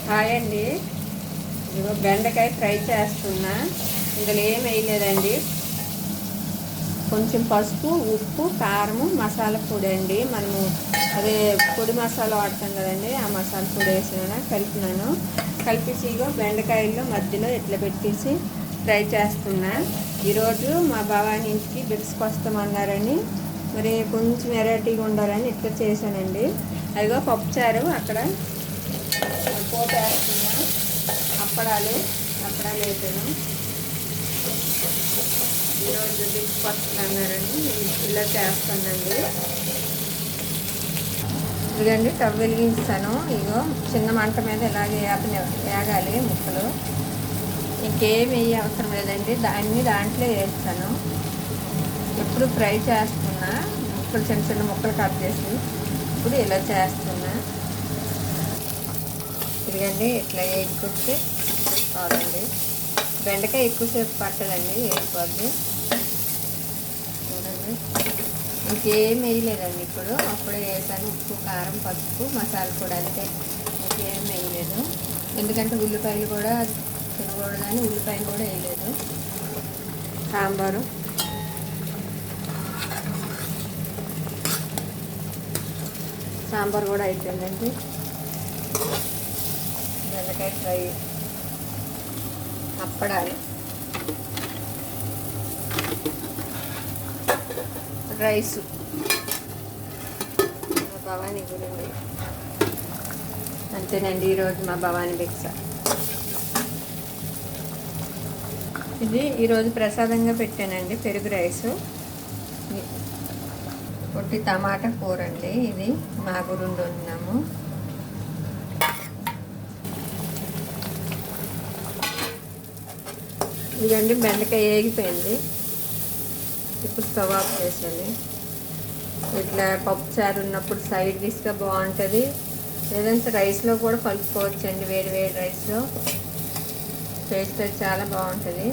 Hi అండి. ఇదిగో బెండకాయ ఫ్రై చేస్తున్నా. ఇందులో ఏం వేయలేదండి. కొంచెం పసుపు, ఉప్పు, కారము, మసాలా పొడి అండి. మనము అదే పొడి మసాలా వాడతాం కదండి, ఆ మసాలా పొడి వేసిన కలిపినాను. కలిపేసి ఇగో బెండకాయల్లో మధ్యలో ఇట్లా పెట్టేసి ఫ్రై చేస్తున్నా. ఈరోజు మా భవాని ఇంటికి బిడ్స్కి వస్తామన్నారని మరి కొంచెం వెరైటీగా ఉండాలని ఇట్లా చేశానండి. అదిగో పప్పుచారు అక్కడ పోపు వేస్తున్నా. అప్పడాలు వేసాను. ఈరోజు బిడ్స్ వస్తున్నారని ఇలా చేస్తానండి. ఇదండి స్టవ్ వెలిగించాను. ఇగో చిన్న మంట మీద ఇలాగే వేగాలి ముక్కలు. ఇంకేమి వేయ అవసరం లేదండి. దాంట్లో వేస్తాను. ఎప్పుడు ఫ్రై చేస్తున్నా, ముక్కలు చిన్న చిన్న ముక్కలు కట్ చేసి ఇప్పుడు ఇలా చేస్తున్నా. ఇదిగండి ఇట్లా వేసుకుంటే కావాలండి. బెండకాయ ఎక్కువసేపు పట్టదండి, వేసుకోవద్దు. చూడండి, ఇంకేం వేయలేదండి. ఇప్పుడు అప్పుడే వేసాను. ఉప్పు, కారం, పసుపు, మసాలా కూడా అంతే. ఇంకేం వేయలేదు. ఎందుకంటే ఉల్లిపాయలు కూడా తినకూడదని ఉల్లిపాయలు కూడా వేయలేదు. సాంబార్ కూడా అయిపోయిందండి. బెండకాయ ఫ్రై, అప్పడాలు, రైసు. మా భవానీ గురించి అంతేనండి ఈరోజు మా భవానీ భిక్ష. ఇది ఈరోజు ప్రసాదంగా పెట్టానండి పెరుగు రైసు. పొట్టి టమాటా కూర అండి. ఇది మా గురుండి ఉన్నాము. ఇదండి బెండకాయ వేగిపోయింది. ఇప్పుడు స్టవ్ ఆఫ్ చేసేయాలి. ఇట్లా పప్పు చారు ఉన్నప్పుడు సైడ్ డిష్గా బాగుంటుంది. లేదంటే రైస్లో కూడా కలుపుకోవచ్చండి. వేడి వేడి రైస్లో టేస్ట్ చాలా బాగుంటుంది.